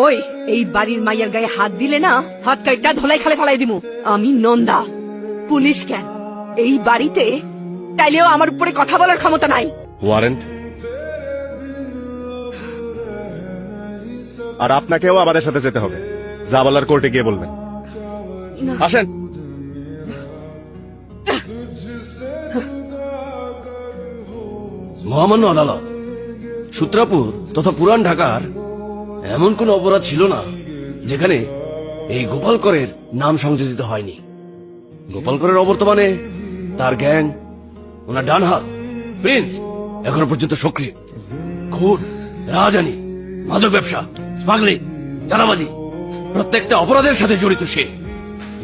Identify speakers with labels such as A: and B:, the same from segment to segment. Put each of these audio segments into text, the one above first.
A: ওই এই বাড়ির মাইয়ার গায়ে হাত দিলে না, হাত কাইটা ধলাই খালে ফেলাই দিমু। আমি নন্দা, পুলিশ কেন এই বাড়িতে তাইলেও আমার উপরে কথা বলার ক্ষমতা নাই।
B: ওয়ারেন্ট? আর আপনাকেও আমাদের সাথে যেতে হবে, যা বলার কোর্টে গিয়ে বলবেন। আসেন।
C: মহামান্য আদালত, সূত্রাপুর তথা পুরান ঢাকার এমন কোন অপরাধ ছিল না যেখানে এই গোপালকরের নাম সংযোজিত হয়নি। গোপালকরের অবর্তমানে তার গ্যাং, ওনার ডান হাত প্রিন্স এখনো পর্যন্ত সক্রিয়। খুন, রাজধানী, মাদক ব্যবসা, স্মাগলিং, চাঁদাবাজি, প্রত্যেকটা অপরাধের সাথে জড়িত সে।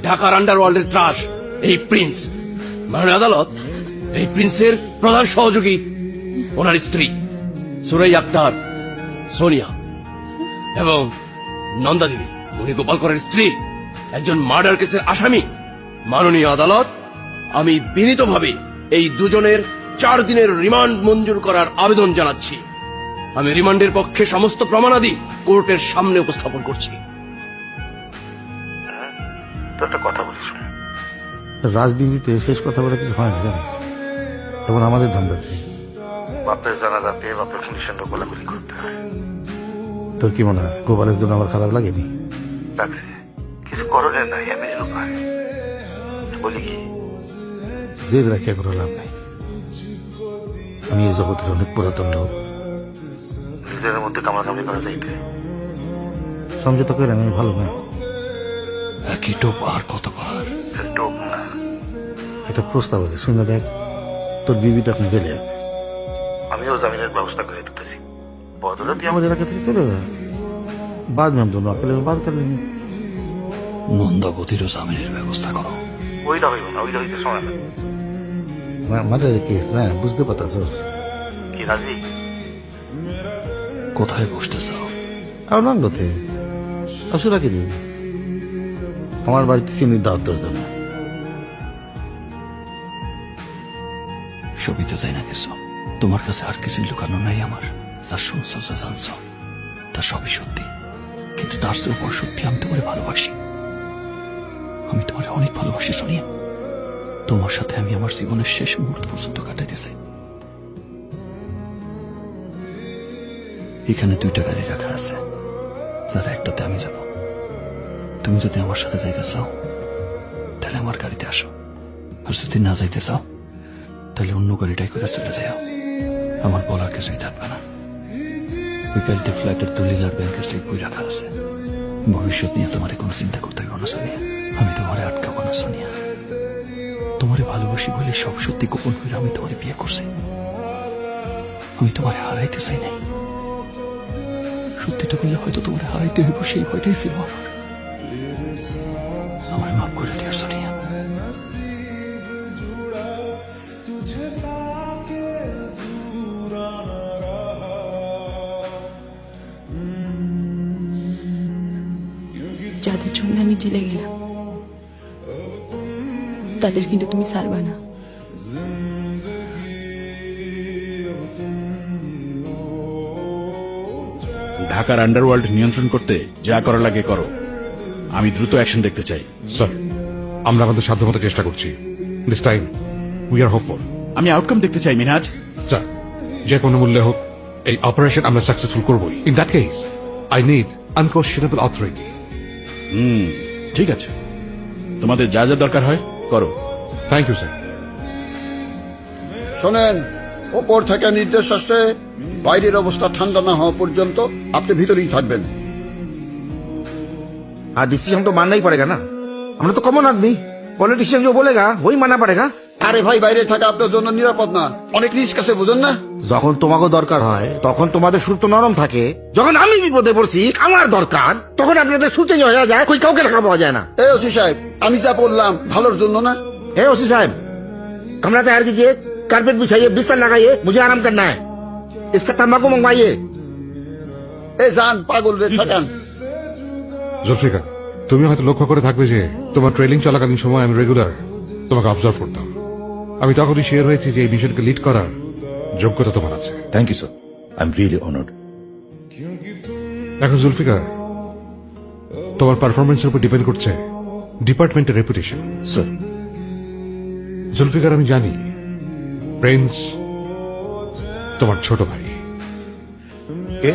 C: ঢাকার আন্ডারওয়ার্ল্ডের ত্রাস এই প্রিন্স। মাননীয় আদালত, এই প্রিন্সের প্রধান সহযোগী ওনার স্ত্রী সুরাই আক্তার, সোনিয়া এবং নন্দা দেবী। উনি গোপালকরের স্ত্রী, একজন মার্ডার কেসের আসামি। মাননীয় আদালত, আমি বিনীতভাবে এই দুজনের 4 দিনের রিমান্ড মঞ্জুর করার আবেদন জানাচ্ছি। আমি রিমান্ডের পক্ষে সমস্ত প্রমাণাদি কোর্টের সামনে উপস্থাপন করছি।
D: একটা কথা বলিস,
E: রাজনীতিতে শেষ কথা বলে কিছু হয় না জানিস, তখন আমাদের ধান্দা নেই।
D: বাপের জানাজাতে বাপের ফাংশনটা গোলাগুলি করতে হয়।
E: তোর কি মনে হয় গোপালের জন্য আমার খারাপ লাগেনি?
D: লাগছে, কিছু করণের নাই, আমি উপায় বলি কি,
E: যে ব্যাখ্যা করে লাভ নাই। আমি এই জগতের অনেক পুরাতন লোক,
D: নিজেদের মধ্যে কামড়াকামড়ি করা যাইবে।
E: সমঝোতা করে আমি ভালো না।
C: একই টোপ আর কতবার?
D: টোপ না,
E: একটা প্রস্তাব আছে, শুনে দেখ। তোর বিবি তো এখন জেলে আছে,
D: আমিও জামিনের ব্যবস্থা করে দিতেছি। বদলে তুই
E: আমাদের এলাকা থেকে চলে যায়। বাদ ম্যাম দোনো আপেলের বাদ করলেন।
C: নন্দাবতীরও জামিনের ব্যবস্থা করো।
D: ওইটা হইব না, ওইটা হইতে সময় লাগবে।
E: মানে কেস না, বুঝতে পারতাছ?
D: কি রাজি?
C: কোথায় বসতে চাও?
E: আর নাঙ্গতে আসলে কি দিন আমার বাড়িতে চিনির দাওয়াত তোর জন্য।
C: সবই তো যাই না গেছো, তোমার কাছে আর কিছু লুকানো নাই আমার। যা শুনছো, যা জানছো, তা সবই সত্যি। কিন্তু তার চেয়ে বড় সত্যি, আমি তোমার ভালোবাসি। আমি তোমার অনেক ভালোবাসি সোনিয়া। তোমার সাথে আমি আমার জীবনের শেষ মুহূর্ত পর্যন্ত কাটাইতে চাই। এখানে 2টা গাড়ি রাখা আছে, যার একটাতে আমি যাব। তুমি যদি আমার সাথে যাইতে চাও তাহলে আমার গাড়িতে আসো, আর যদি না যাইতে চাও তাহলে অন্য গাড়িটাই করে চলে যাও। আমার বলার কিছুই থাকবে না। ওই গাড়িতে ফ্ল্যাটের দলিল আর ব্যাংকের চেক বই রাখা আছে। ভবিষ্যৎ নিয়ে তোমার কোনো চিন্তা করতে হবে না সোনিয়া। আমি তোমারে আটকাবো না সোনিয়া। তোমারে ভালোবাসি বলে সব সত্যি গোপন করে আমি তোমারে বিয়ে করছি। আমি তোমারে হারাইতে চাই নাই। সত্যিটা বললে হয়তো তোমারে হারাইতে হইব, সেই ভয়টাই ছিল আমার। আমার মাফ করে দিও সোনিয়া।
F: যাদের জন্য আমি জেলে গেলাম তাদের কিন্তু তুমি ছাড়বা না।
G: ঢাকার আন্ডারওয়ার্ল্ড নিয়ন্ত্রণ করতে যা করা লাগে করো। আমি দ্রুত অ্যাকশন দেখতে চাই।
H: স্যার, আমরা আমাদের সাধ্যমতো চেষ্টা করছি। This time we are hopeful.
G: আমি আউটকাম দেখতে চাই মিনহাজ।
H: স্যার, যে কোনো মূল্যে হোক এই অপারেশন আমরা সাকসেসফুল করবই। In that case I need unquestionable authority.
G: ঠিক আছে, তোমাদের যা যা দরকার হয় করো।
H: Thank you sir.
I: শোনেন, ওপর থেকে নির্দেশ আসছে, বাইরের অবস্থা ঠান্ডা না হওয়া পর্যন্ত আপনি ভিতরেই থাকবেন।
E: আর ডিসিশন তো মানना ही पड़ेगा ना, আমরা তো কমন আদমি। পলিটিশিয়ান जो बोलेगा वही मानना पड़ेगा।
I: আরে ভাই, বাইরে থাকা আপনার জন্য নিরাপদ না, অনেক রিস্ক আছে, বুঝেন না?
E: যখন তোমাকে দরকার হয় তখন তোমাদের সুর তো নরম থাকে। যখন আমি বিপদে পড়ছি, আমার দরকার, তখন আপনাদের সুর চেঞ্জ হয়ে যায়, কই কাউকে রাখা পাওয়া যায় না।
I: এই ওসি সাহেব, আমি যা বললাম ভালোর জন্য না?
E: ए ओसी साहब, कमरा तैयार कीजिए, कारपेट बिछाइए, बिस्तर लगाइए, मुझे आराम करना है। इसका तंबाकू मंगवाइए।
I: এ যান, পাগল রে ঠেকান।
H: জুলফিকার, তুমি হয়তো লক্ষ্য করে থাকবে যে তোমার ট্রেনিং চলাকালীন সময় আমি রেগুলার তোমাকে অবজার্ভ করতাম। আমি তখনই শিওর হয়েছি যে এই মিশনকে লিড করার যোগ্যতা তোমার আছে।
J: Thank you sir, I am really honoured.
H: দেখো জুলফিকার, তোমার পারফরমেন্সের উপর ডিপেন্ড করছে ডিপার্টমেন্টের রেপুটেশন।
B: স্যার
H: জুলফিকার, আমি জানি প্রিন্স তোমার ছোট ভাই।
B: কে